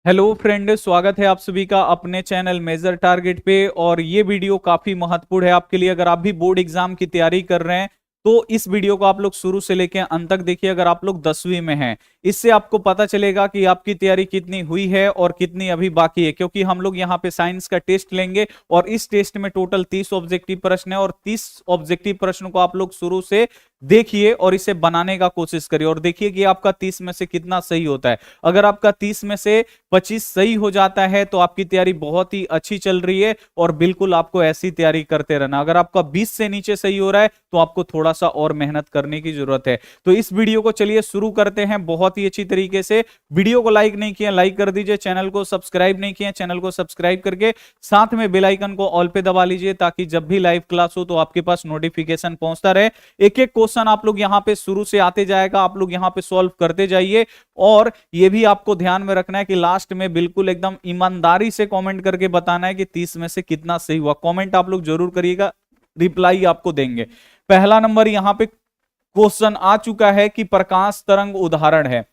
Hello friend, स्वागत है आप सभी का अपने चैनल मेजर टारगेट पे। और ये वीडियो काफी महत्वपूर्ण है आपके लिए। अगर आप भी बोर्ड एग्जाम की तैयारी कर रहे हैं तो इस वीडियो को आप लोग शुरू से लेकर अंत तक देखिए। अगर आप लोग 10वीं में हैं, इससे आपको पता चलेगा कि आपकी तैयारी कितनी हुई है और कितनी अभी बाकी है, क्योंकि हम लोग यहाँ पे साइंस का टेस्ट लेंगे और इस टेस्ट में टोटल 30 ऑब्जेक्टिव प्रश्न है और 30 ऑब्जेक्टिव प्रश्न को आप लोग शुरू से देखिए और इसे बनाने का कोशिश करिए और देखिए कि आपका 30 में से कितना सही होता है। अगर आपका 30 में से 25 सही हो जाता है तो आपकी तैयारी बहुत ही अच्छी चल रही है और बिल्कुल आपको ऐसी तैयारी करते रहना। अगर आपका 20 से नीचे सही हो रहा है तो आपको थोड़ा सा और मेहनत करने की जरूरत है। तो इस वीडियो को चलिए शुरू करते हैं बहुत ही अच्छी तरीके से। वीडियो को लाइक नहीं किया, लाइक कर दीजिए। चैनल को सब्सक्राइब नहीं किया, चैनल को सब्सक्राइब करके साथ में बेल आइकन को ऑल पे दबा लीजिए, ताकि जब भी लाइव क्लास हो तो आपके पास नोटिफिकेशन पहुंचता रहे। एक एक क्वेश्चन आप लोग यहां पे शुरू से आते जाएगा, आप लोग यहां पे सॉल्व करते जाइए। और यह भी आपको ध्यान में रखना है कि लास्ट में बिल्कुल एकदम ईमानदारी से कमेंट करके बताना है कि 30 में से कितना सही हुआ। कमेंट आप लोग जरूर करिएगा, रिप्लाई आपको देंगे। पहला नंबर यहां पे क्वेश्चन आ चुका है कि प्रकाश तरंग उदाहरण है,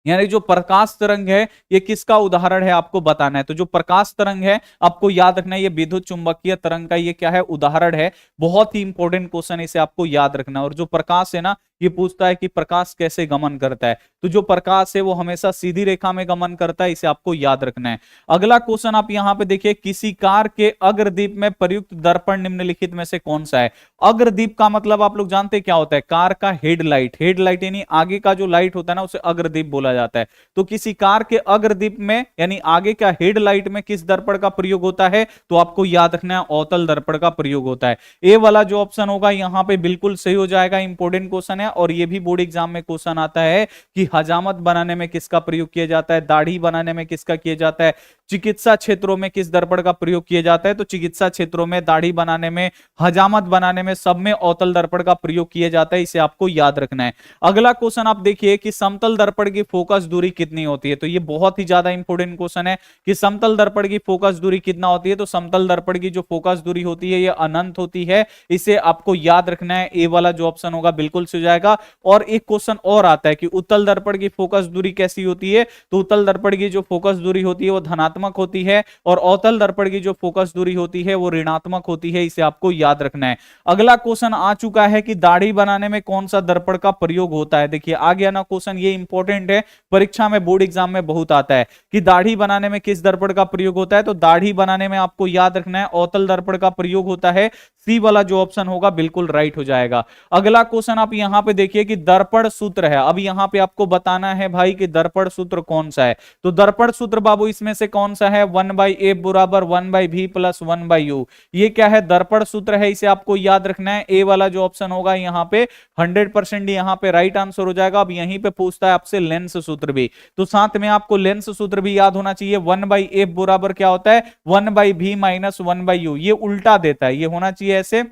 यानी जो प्रकाश तरंग है ये किसका उदाहरण है आपको बताना है। तो जो प्रकाश तरंग है आपको याद रखना है, ये विद्युत चुंबकीय तरंग का ये क्या है, उदाहरण है। बहुत ही इंपॉर्टेंट क्वेश्चन है, इसे आपको याद रखना है। और जो प्रकाश है ना, ये पूछता है कि प्रकाश कैसे गमन करता है। तो जो प्रकाश है वो हमेशा सीधी रेखा में गमन करता है, इसे आपको याद रखना है। अगला क्वेश्चन आप यहां पे देखिए, किसी कार के अग्रदीप में प्रयुक्त दर्पण निम्नलिखित में से कौन सा है। अग्रदीप का मतलब आप लोग जानते हैं क्या होता है, कार का हेडलाइट। हेडलाइट यानी आगे का जो लाइट होता है ना, उसे अग्रदीप बोला जाता है। तो किसी कार के अग्रदीप में यानी आगे का हेडलाइट में किस दर्पण का प्रयोग होता है, तो आपको याद रखना है अवतल दर्पण का प्रयोग होता है। ए वाला जो ऑप्शन होगा यहां पे बिल्कुल सही हो जाएगा, इंपॉर्टेंट क्वेश्चन है। और ये भी बोर्ड एग्जाम में क्वेश्चन आता है कि हजामत बनाने में किसका प्रयोग किया जाता है, दाढ़ी बनाने में किसका किया जाता है, चिकित्सा क्षेत्रों में किस दर्पण का प्रयोग किया जाता है। तो चिकित्सा क्षेत्रों में, दाढ़ी बनाने में, हजामत बनाने में, सब में अवतल दर्पण का प्रयोग किया जाता है, इसे आपको याद रखना है। अगला क्वेश्चन आप देखिए कि समतल दर्पण की फोकस दूरी कितनी होती है। तो ये बहुत ही ज्यादा इंपॉर्टेंट क्वेश्चन है कि समतल दर्पण की फोकस दूरी कितना होती है। तो समतल दर्पण की जो फोकस दूरी होती है ये अनंत होती है, इसे आपको याद रखना है। ए वाला जो ऑप्शन होगा बिल्कुल सही हो जाएगा। और एक क्वेश्चन और आता है कि उत्तल दर्पण की फोकस दूरी कैसी होती है। तो उत्तल दर्पण की जो फोकस दूरी होती है वो धनात्मक होती है और अवतल दर्पण की जो फोकस दूरी होती है वो ऋणात्मक होती है, इसे आपको याद रखना है। अगला क्वेश्चन आ चुका है कि दाढ़ी बनाने में कौन सा दर्पण का प्रयोग होता है। देखिए आ गया ना क्वेश्चन, ये इंपॉर्टेंट है, परीक्षा में बोर्ड एग्जाम में बहुत आता है कि दाढ़ी बनाने में किस दर्पण का प्रयोग होता है। तो दाढ़ी बनाने में आपको याद रखना है अवतल दर्पण का प्रयोग होता है। सी वाला जो ऑप्शन होगा बिल्कुल राइट हो जाएगा। अगला क्वेश्चन आप यहां पे देखिए कि दर्पण सूत्र है। अब यहां पे आपको बताना है भाई कि दर्पण सूत्र कौन सा है। तो दर्पण सूत्र बाबू इसमें से कौन सा है, 1/f बराबर 1/v प्लस 1/u। ये क्या है, दर्पण सूत्र है, इसे आपको याद रखना है। ए वाला जो ऑप्शन होगा यहाँ पे 100% यहाँ पे राइट आंसर हो जाएगा। अब यहीं पे पूछता है आपसे लेंस सूत्र भी, तो साथ में आपको लेंस सूत्र भी याद होना चाहिए। 1/f बराबर क्या होता है, 1/v माइनस 1/u। ये उल्टा देता है, ये होना चाहिए ऐसे,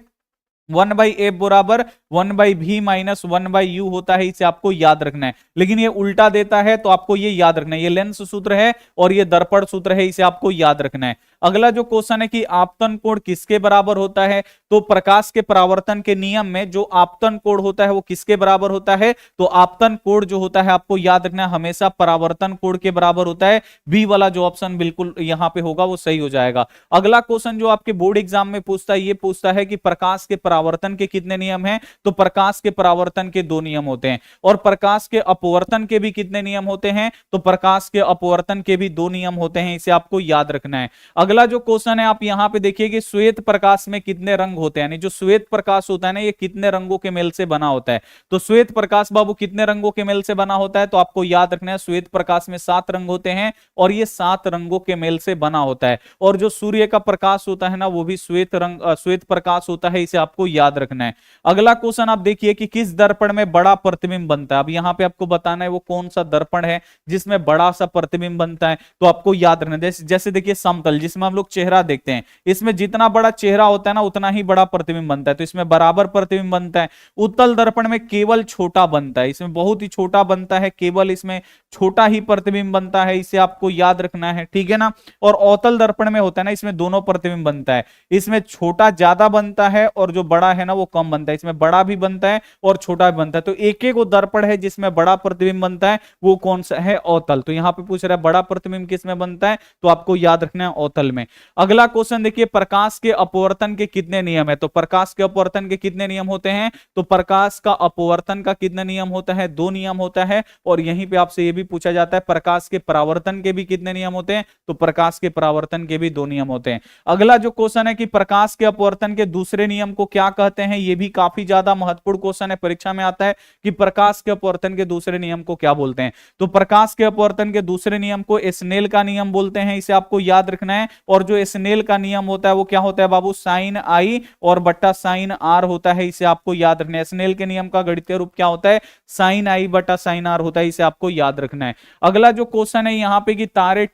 1/f बराबर 1/v माइनस 1/u होता है, इसे आपको याद रखना है। लेकिन ये उल्टा देता है तो आपको ये याद रखना है, ये लेंस सूत्र है और ये दर्पण सूत्र है, इसे आपको याद रखना है। अगला जो क्वेश्चन है कि आपतन कोण किसके बराबर होता है। तो प्रकाश के परावर्तन के नियम में जो आपतन कोण होता है वो किसके बराबर होता है। तो आपतन कोण जो होता है आपको याद रखना है हमेशा परावर्तन कोण के बराबर होता है। बी वाला जो ऑप्शन बिल्कुल यहां पे होगा वो सही हो जाएगा। अगला क्वेश्चन जो आपके बोर्ड एग्जाम में पूछता है, ये पूछता है कि प्रकाश के परावर्तन के कितने नियम हैं। तो प्रकाश के परावर्तन के 2 नियम होते हैं और प्रकाश के अपवर्तन के भी कितने नियम होते हैं। तो प्रकाश के अपवर्तन के भी 2 नियम होते हैं, इसे आपको याद रखना है। अगला जो क्वेश्चन है आप यहां पे देखिए कि श्वेत प्रकाश में कितने रंग होते हैं, यानी जो श्वेत प्रकाश होता है ना ये कितने रंगों के मेल से बना होता है। तो श्वेत प्रकाश बाबू कितने रंगों के मेल से बना होता है। तो आपको याद रखना है श्वेत प्रकाश में 7 रंग होते हैं और ये 7 रंगों के मेल से बना होता है। और जो सूर्य का प्रकाश होता है ना वो भी श्वेत प्रकाश होता है, इसे आपको याद रखना है। अगला क्वेश्चन आप देखिए कि किस दर्पण में बड़ा प्रतिबिंब बनता है। अब यहां पे आपको बताना है वो कौन सा दर्पण है जिसमें बड़ा सा प्रतिबिंब बनता है। तो आपको याद रखना है जैसे देखिए समतल जिसमें हम लोग चेहरा देखते हैं, इसमें जितना बड़ा चेहरा होता है ना उतना ही बड़ा प्रतिबिंब बनता है, तो इसमें बराबर प्रतिबिंब बनता है। उत्तल दर्पण में केवल छोटा बनता है, इसमें बहुत ही छोटा बनता है, केवल इसमें छोटा ही प्रतिबिंब बनता है, इसे आपको याद रखना है, ठीक है ना। और अवतल दर्पण में होता है ना इसमें दोनों प्रतिबिंब बनता है, इसमें छोटा ज्यादा बनता है और जो बड़ा है ना वो कम बनता है, इसमें बड़ा बड़ा भी बनता है और छोटा भी बनता है। तो एक एक वो दर्पण है जिसमें बड़ा प्रतिबिंब बनता है, वो कौन सा है? अवतल। तो यहां पे पूछ रहा है बड़ा प्रतिबिंब किस में बनता है, तो आपको याद रखना है अवतल में। अगला क्वेश्चन देखिए, प्रकाश के अपवर्तन के कितने नियम है? तो प्रकाश के अपवर्तन के कितने नियम होते हैं? तो प्रकाश का अपवर्तन का कितने नियम होता है? 2 नियम होता है। और यहीं पे आपसे यह भी पूछा जाता है प्रकाश के परावर्तन के भी कितने नियम होते हैं? तो प्रकाश के परावर्तन के भी 2 नियम होते हैं। अगला जो क्वेश्चन है कि प्रकाश के अपवर्तन के दूसरे नियम को क्या कहते हैं? यह भी काफी ज्यादा महत्वपूर्ण क्वेश्चन है, परीक्षा में आता है कि प्रकाश के अपवर्तन के दूसरे नियम को क्या बोलते हैं। तो प्रकाश के अपवर्तन के दूसरे नियम को स्नेल का नियम बोलते हैं, इसे आपको याद रखना है। और जो स्नेल का नियम होता है वो क्या होता है बाबू? साइन आई और बट्टा साइन आर होता है, इसे आपको याद रखना है। स्नेल के नियम का गणितीय रूप क्या होता है? साइन आई बट्टा साइन आर होता है, इसे आपको याद रखना है। अगला जो क्वेश्चन है यहां पे कि तारे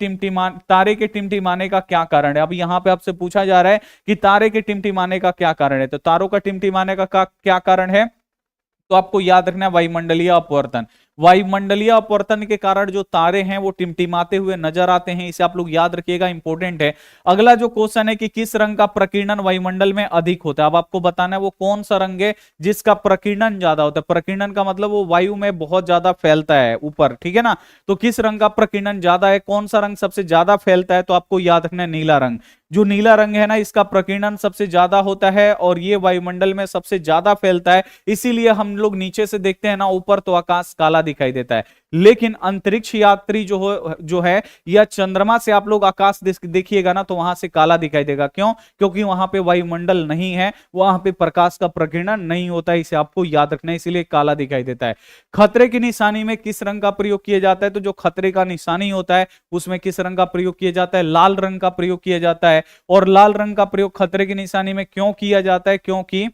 के टिमटिमाने का क्या कारण है? अब यहां पे आपसे पूछा जा रहा है कि तारे के टिमटिमाने का क्या कारण है। तो तारों का टिमटिमाने का क्या कारण है? तो आपको याद रखना है वायुमंडलीय अपवर्तन। वायुमंडलीय अपवर्तन के कारण जो तारे हैं वो टिमटिमाते हुए नजर आते हैं, इसे आप लोग याद रखिएगा, इंपॉर्टेंट है। अगला जो क्वेश्चन है कि किस रंग का प्रकीर्णन वायुमंडल में अधिक होता है? अब आपको बताना है वो कौन सा रंग है जिसका प्रकीर्णन ज्यादा होता है। प्रकीर्णन का मतलब वो वायु में बहुत ज्यादा फैलता है ऊपर, ठीक है ना। तो किस रंग का प्रकीर्णन ज्यादा है, कौन सा रंग सबसे ज्यादा फैलता है? तो आपको याद रखना है नीला रंग। जो नीला रंग है ना, इसका प्रकीर्णन सबसे ज्यादा होता है और ये वायुमंडल में सबसे ज्यादा फैलता है। इसीलिए हम लोग नीचे से देखते हैं ना ऊपर तो आकाश काला दिखाई देता है, लेकिन अंतरिक्ष यात्री जो है या चंद्रमा से आप लोग आकाश देखिएगा ना तो वहां से काला दिखाई देगा। क्यों? क्योंकि वहां पे वायुमंडल नहीं है, वहां पे प्रकाश का प्रकीर्णन नहीं होता है, इसे आपको याद रखना है, इसीलिए काला दिखाई देता है। खतरे की निशानी में किस रंग का प्रयोग किया जाता है? तो जो खतरे का निशानी होता है उसमें किस रंग का प्रयोग किया जाता है? लाल रंग का प्रयोग किया जाता है। और लाल रंग का प्रयोग खतरे की निशानी में क्यों किया जाता है? क्योंकि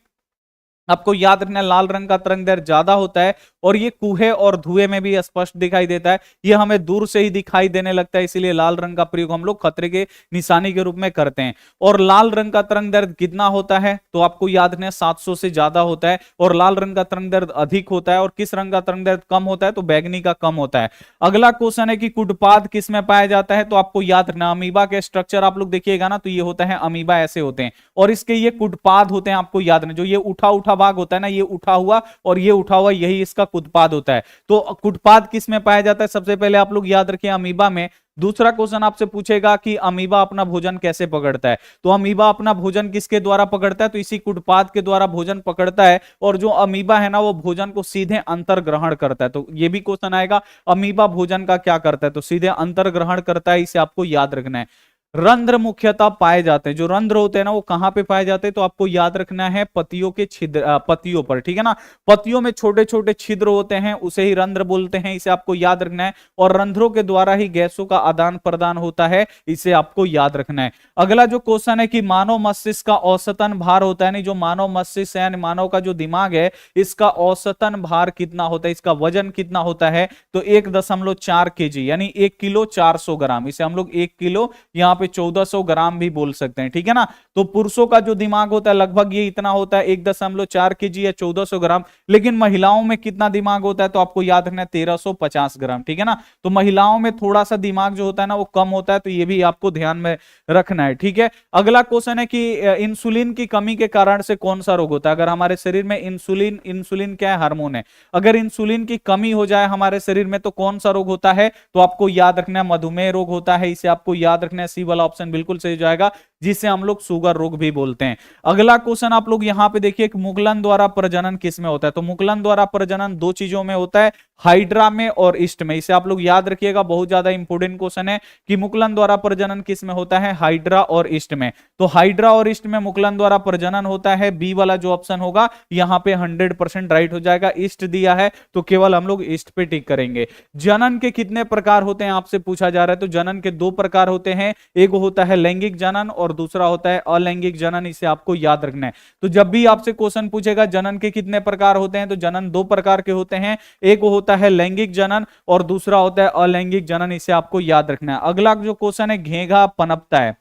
आपको याद रखना है लाल रंग का तरंग दैर्ध्य ज्यादा होता है और ये कुएं और धुएं में भी स्पष्ट दिखाई देता है, ये हमें दूर से ही दिखाई देने लगता है, इसीलिए लाल रंग का प्रयोग हम लोग खतरे के निशानी के रूप में करते हैं। और लाल रंग का तरंग दैर्ध्य कितना होता है? तो आपको याद रखना है 700 से ज्यादा होता है। और लाल रंग का तरंग दैर्ध्य अधिक होता है। और किस रंग का तरंग दैर्ध्य कम होता है? तो बैगनी का कम होता है। अगला क्वेश्चन है कि कुटपाद किस में पाया जाता है? तो आपको याद रखना अमीबा के स्ट्रक्चर आप लोग देखिएगा ना तो ये होता है अमीबा ऐसे होते हैं और इसके ये कुटपाद होते हैं, आपको याद रखना। जो ये उठा उठा भाग होता है ना, ये उठा हुआ और ये उठा हुआ, यही इसका कुटपाद होता है। तो कुटपाद किस में पाया जाता है? सबसे पहले आप लोग याद रखिए अमीबा में। दूसरा क्वेश्चन आपसे पूछेगा कि अमीबा अपना भोजन कैसे पकड़ता है? तो अमीबा अपना भोजन किसके द्वारा पकड़ता है? तो इसी कुटपाद के द्वारा भोजन पकड़ता है। और जो अमीबा है ना वो भोजन को सीधे अंतर ग्रहण करता है। तो ये भी क्वेश्चन आएगा अमीबा भोजन का क्या करता है? तो सीधे अंतर ग्रहण करता है, इसे आपको याद रखना है। रंध्र मुख्यतः पाए जाते हैं, जो रंध्र होते हैं ना वो कहां पे पाए जाते हैं? तो आपको याद रखना है पत्तियों के छिद्र, पत्तियों पर, ठीक है ना। पत्तियों में छोटे छोटे छिद्र होते हैं, उसे ही रंध्र बोलते हैं, इसे आपको याद रखना है। और रंध्रों के द्वारा ही गैसों का आदान प्रदान होता है, इसे आपको याद रखना है। अगला जो क्वेश्चन है कि मानव मस्तिष्क का औसतन भार होता है, नहीं जो मानव मस्तिष्क है, मानव का जो दिमाग है, इसका औसतन भार कितना होता है, इसका वजन कितना होता है? तो 1.4 kg यानी 1 किलो 400 ग्राम, इसे हम लोग 1 किलो यहाँ पे 1400 ग्राम भी बोल सकते हैं, ठीक है ना। तो पुरुषों का जो दिमाग होता है लगभग ये इतना होता है 1.4 kg या 1400 ग्राम। लेकिन महिलाओं में कितना दिमाग होता है? तो आपको याद रखना है 1350 ग्राम, ठीक है ना। तो महिलाओं में थोड़ा सा दिमाग जो होता है ना वो कम होता है, तो ये भी आपको ध्यान में रखना है, ठीक है। अगला क्वेश्चन है कि इंसुलिन की कमी के कारण से कौन सा रोग होता है? अगर हमारे शरीर में इंसुलिन क्या है? हार्मोन है। अगर इंसुलिन की कमी हो जाए हमारे शरीर में तो कौन सा रोग होता है? तो आपको याद रखना है मधुमेह रोग होता है, इसे आपको याद रखना है। सी वाला ऑप्शन बिल्कुल सही जाएगा, जिसे हम लोग शुगर रोग भी बोलते हैं। अगला क्वेश्चन आप लोग यहां पे देखिए, मुगलन द्वारा प्रजनन किस में होता है? तो मुगलन द्वारा प्रजनन 2 चीजों में होता है, हाइड्रा में और ईस्ट में, इसे आप लोग याद रखिएगा, बहुत ज्यादा इंपोर्टेंट क्वेश्चन है कि मुगलन द्वारा प्रजनन किस में होता है? हाइड्रा और ईस्ट में। तो हाइड्रा और ईस्ट में मुगलन द्वारा प्रजनन होता है, बी वाला जो ऑप्शन होगा यहां पे 100% राइट हो जाएगा। ईस्ट दिया है तो केवल हम लोग ईस्ट पे टिक करेंगे। जनन के कितने प्रकार होते हैं आपसे पूछा जा रहा है? तो जनन के 2 प्रकार होते हैं, एक होता है लैंगिक जनन और दूसरा होता है अलैंगिक जनन, इसे आपको याद रखना है। तो जब भी आपसे क्वेश्चन पूछेगा जनन के कितने प्रकार होते हैं, तो जनन 2 प्रकार के होते हैं, एक होता है लैंगिक जनन और दूसरा होता है अलैंगिक जनन, इसे आपको याद रखना है। अगला जो क्वेश्चन है, घेंघा पनपता है,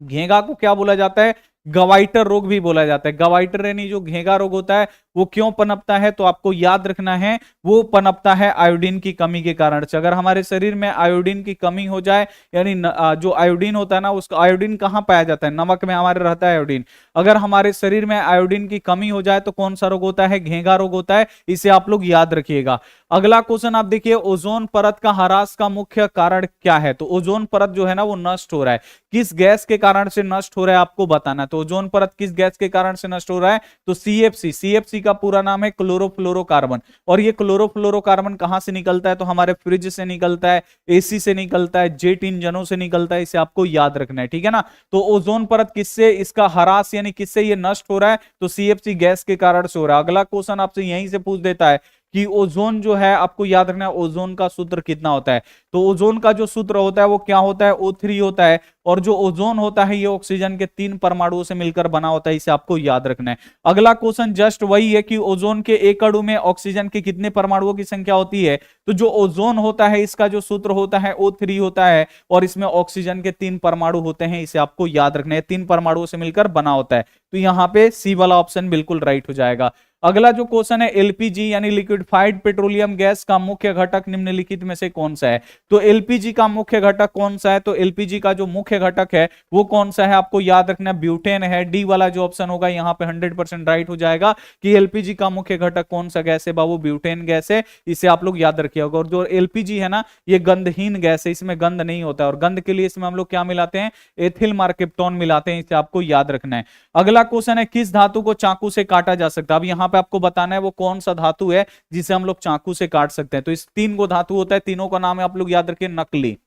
घेंघा को क्या बोला जाता है? गवाइटर रोग भी बोला जाता है। गवाइटर यानी जो घेंघा रोग होता है वो क्यों पनपता है, तो आपको याद रखना है वो पनपता है आयोडीन की कमी के कारण से। अगर हमारे शरीर में आयोडीन की कमी हो जाए, यानी जो आयोडीन होता है ना, उसका आयोडीन कहाँ पाया जाता है, नमक में हमारे रहता है आयोडीन। अगर हमारे शरीर में आयोडीन की कमी हो जाए तो कौन सा रोग होता है, घेंघा रोग होता है। इसे आप लोग याद रखिएगा। अगला क्वेश्चन आप देखिए, ओजोन परत का ह्रास का मुख्य कारण क्या है। तो ओजोन परत जो है ना वो नष्ट हो रहा है, किस गैस के कारण से नष्ट हो रहा है आपको बताना है। तो ओजोन परत किस गैस के कारण से नष्ट हो रहा है, तो सीएफसी। सीएफसी का पूरा नाम है क्लोरोफ्लोरोकार्बन। और ये क्लोरोफ्लोरोकार्बन कहां से निकलता है, तो हमारे फ्रिज से निकलता है, एसी से निकलता है, जेट इंजनों से निकलता है। इसे आपको याद रखना है, ठीक है ना। तो ओजोन परत किससे इसका ह्रास यानी किससे ये नष्ट हो रहा है, तो सीएफसी गैस के कारण से हो रहा है। अगला क्वेश्चन आपसे यहीं से पूछ देता है कि ओजोन जो है, आपको याद रखना है ओजोन का सूत्र कितना होता है। तो ओजोन का जो सूत्र होता है वो क्या होता है, O3 होता है। और जो ओजोन होता है ये ऑक्सीजन के 3 परमाणुओं से मिलकर बना होता है, इसे आपको याद रखना है। अगला क्वेश्चन जस्ट वही है कि ओजोन के एक अणु में ऑक्सीजन के कितने परमाणुओं की संख्या होती है। तो जो ओजोन होता है इसका जो सूत्र होता है O3 होता है, और इसमें ऑक्सीजन के 3 परमाणु होते हैं, इसे आपको याद रखना है। 3 परमाणुओं से मिलकर बना होता है। तो यहां पे सी वाला ऑप्शन बिल्कुल राइट हो जाएगा। अगला जो क्वेश्चन है, एलपीजी यानी लिक्विफाइड पेट्रोलियम गैस का मुख्य घटक निम्नलिखित में से कौन सा है। तो एलपीजी का मुख्य घटक कौन सा है, तो एलपीजी का जो मुख्य घटक है वो कौन सा है, आपको याद रखना ब्यूटेन है। डी वाला जो ऑप्शन होगा यहाँ पे 100% राइट हो जाएगा कि एलपीजी का मुख्य घटक कौन सा गैस है, बाबू ब्यूटेन गैस है। इसे आप लोग याद रखिएगा। और जो एलपीजी है ना ये गंधहीन गैस है, इसमें गंध नहीं होता है। और गंध के लिए इसमें हम लोग क्या मिलाते हैं, एथिल मार्केप्टोन मिलाते हैं। इसे आपको याद रखना है। अगला क्वेश्चन है, किस धातु को चाकू से काटा जा सकता है। अब यहाँ पे आपको बताना है वो कौन सा धातु है जिसे हम लोग चाकू से काट सकते हैं। तो इस 3 को धातु होता है, तीनों का नाम है आप लोग याद रखिए नकली।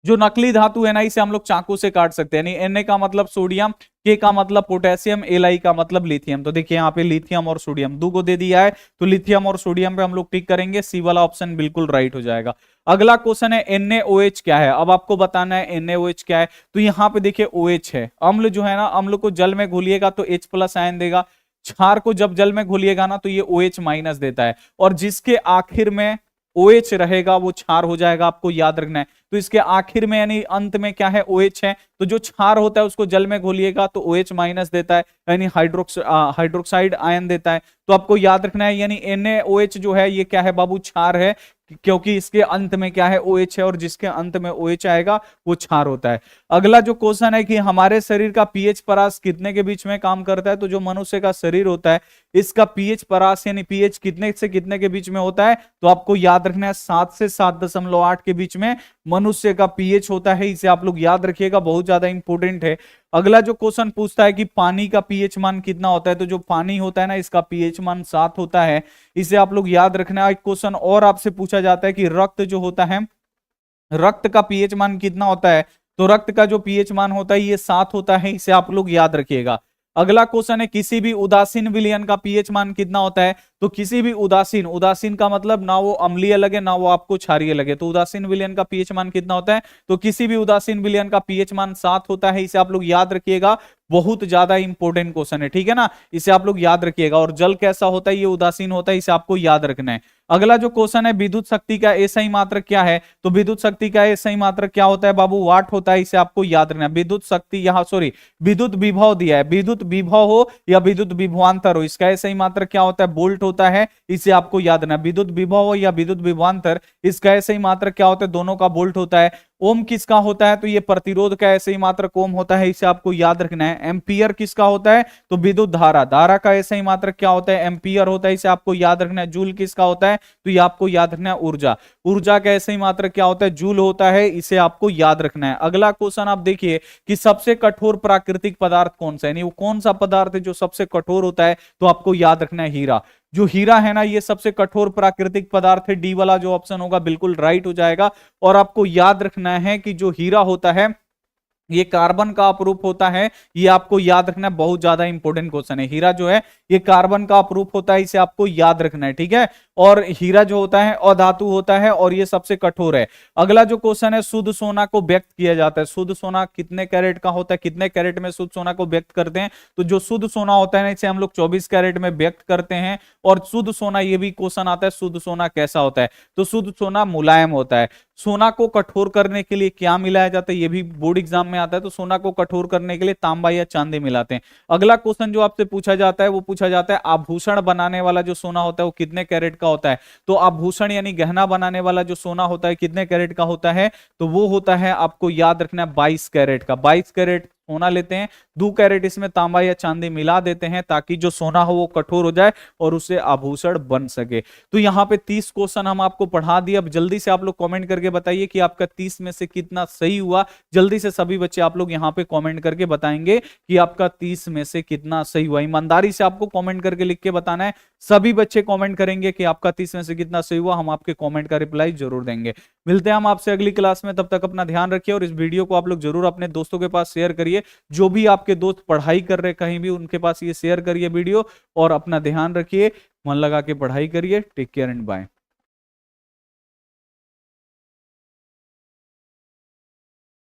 जो नकली धातु है ना इसे हम लोग चाकू से काट सकते हैं। यानी Na का मतलब सोडियम, K का मतलब पोटेशियम, Li का मतलब लिथियम। तो देखिए यहाँ पे लिथियम और सोडियम दो को दे दिया है, तो लिथियम और सोडियम पे हम लोग टिक करेंगे। सी वाला ऑप्शन बिल्कुल राइट हो जाएगा। अगला क्वेश्चन है, NaOH क्या है। अब आपको बताना है NaOH क्या है। तो यहाँ पे देखिए OH है, अम्ल जो है ना, अम्ल को जल में घोलिएगा तो H+ आयन देगा। क्षार को जब जल में घोलिएगा ना तो ये OH- देता है। और जिसके आखिर में OH रहेगा वो क्षार हो जाएगा, आपको याद रखना है। तो इसके आखिर में यानी अंत में क्या है, OH है। तो जो क्षार होता है उसको जल में घोलिएगा तो OH- देता है, यानी हाइड्रोक्साइड आयन देता है। तो आपको याद रखना है, यानी NaOH जो है ये क्या है बाबू, क्षार है। क्योंकि इसके अंत में क्या है, OH है, और जिसके अंत में OH आएगा वो क्षार होता है। अगला जो क्वेश्चन है कि हमारे शरीर का पीएच परास कितने के बीच में काम करता है। तो जो मनुष्य का शरीर होता है इसका पीएच परास यानी पीएच कितने से कितने के बीच में होता है। तो आपको याद रखना है 7 से 7.8 के बीच में मनुष्य का पीएच होता है। इसे आप लोग याद रखिएगा, बहुत ज्यादा इंपॉर्टेंट है। अगला जो क्वेश्चन पूछता है कि पानी का पीएच मान कितना होता है। तो जो पानी होता है ना इसका पीएच मान 7 होता है। इसे आप लोग याद रखना है। एक क्वेश्चन और आपसे पूछा जाता है कि रक्त जो होता है, रक्त का पीएच मान कितना होता है। तो रक्त का जो पीएच मान होता है ये 7 होता है। इसे आप लोग याद रखिएगा। अगला क्वेश्चन है, किसी भी उदासीन विलयन का पीएच मान कितना होता है। तो किसी भी उदासीन, उदासीन का मतलब ना वो अम्लीय लगे ना वो आपको क्षारीय लगे। तो उदासीन विलयन का पीएच मान कितना होता है। तो किसी भी उदासीन विलयन का पीएच मान 7 होता है। इसे आप लोग याद रखिएगा, बहुत ज्यादा इंपॉर्टेंट क्वेश्चन है, ठीक है ना। इसे आप लोग याद रखिएगा। और जल कैसा होता है, ये उदासीन होता है, इसे आपको याद रखना है। अगला जो क्वेश्चन है, विद्युत शक्ति का एसआई मात्रक क्या है। तो विद्युत शक्ति का एसआई मात्रक क्या होता है बाबू, वाट होता है। इसे आपको याद रखना है। विद्युत शक्ति यहाँ सॉरी विद्युत विभव दिया है, विद्युत विभव हो या विद्युत विभवांतर हो, इसका एसआई मात्रक क्या होता है, वोल्ट होता है। इसे आपको याद रखना है। विद्युत विभव हो या विद्युत विभवांतर, इसका एसआई मात्रक क्या होता है, दोनों का वोल्ट होता है। ओम किसका होता है, तो ये प्रतिरोध का ऐसे ही मात्रक ओम होता है। इसे आपको याद रखना है। एम्पियर किसका होता है, तो विद्युत धारा, धारा का ऐसे ही मात्रक क्या होता है, एम्पियर होता है। इसे आपको याद रखना है। जूल किसका होता है, तो ये आपको याद रखना है। ऊर्जा, ऊर्जा का ऐसे ही मात्रक क्या होता है, जूल होता है। इसे आपको याद रखना है। अगला क्वेश्चन आप देखिए कि सबसे कठोर प्राकृतिक पदार्थ कौन सा है, वो कौन सा पदार्थ है जो सबसे कठोर होता है। तो आपको याद रखना है हीरा। जो हीरा है ना ये सबसे कठोर प्राकृतिक पदार्थ है। डी वाला जो ऑप्शन होगा बिल्कुल राइट हो जाएगा। और आपको याद रखना है कि जो हीरा होता है ये कार्बन का अपरूप होता है। ये आपको याद रखना है, बहुत ज्यादा इंपॉर्टेंट क्वेश्चन है। हीरा जो है ये कार्बन का अपरूप होता है। इसे आपको याद रखना है, ठीक है। और हीरा जो होता है अधातु होता है और ये सबसे कठोर है। अगला जो क्वेश्चन है, शुद्ध सोना को व्यक्त किया जाता है। शुद्ध सोना कितने कैरेट का होता है, कितने कैरेट में शुद्ध सोना को व्यक्त करते हैं? तो जो शुद्ध सोना होता है ना, इसे हम लोग 24 कैरेट में व्यक्त करते हैं। और शुद्ध सोना, ये भी क्वेश्चन आता है, शुद्ध सोना कैसा होता है? तो शुद्ध सोना मुलायम होता है। सोना को कठोर करने के लिए क्या मिलाया जाता है? ये भी बोर्ड एग्जाम में आता है। तो सोना को कठोर करने के लिए तांबा या चांदी मिलाते हैं। अगला क्वेश्चन जो आपसे पूछा जाता है वो पूछा जाता है, आभूषण बनाने वाला जो सोना होता है वो कितने कैरेट का होता है? तो आभूषण यानी गहना बनाने वाला जो सोना होता है कितने कैरेट का होता है? तो वो होता है, आपको याद रखना है, 22 कैरेट का। 22 कैरेट सोना लेते हैं, 2 कैरेट इसमें तांबा या चांदी मिला देते हैं ताकि जो सोना हो वो कठोर हो जाए और उससे आभूषण बन सके। तो यहाँ पे 30 क्वेश्चन हम आपको पढ़ा दिए। अब जल्दी से आप लोग कमेंट करके बताइए कि आपका 30 में से कितना सही हुआ। जल्दी से सभी बच्चे आप लोग यहाँ पे कमेंट करके बताएंगे कि आपका 30 में से कितना सही हुआ। ईमानदारी से आपको कमेंट करके लिख के बताना है। सभी बच्चे कमेंट करेंगे कि आपका 30 में से कितना सही हुआ, हम आपके कमेंट का रिप्लाई जरूर देंगे। मिलते हैं हम आपसे अगली क्लास में, तब तक अपना ध्यान रखिए और इस वीडियो को आप लोग जरूर अपने दोस्तों के पास शेयर करिए। जो भी आपके दोस्त पढ़ाई कर रहे कहीं भी, उनके पास ये शेयर करिए वीडियो। और अपना ध्यान रखिए, मन लगा के पढ़ाई करिए। Take care and bye.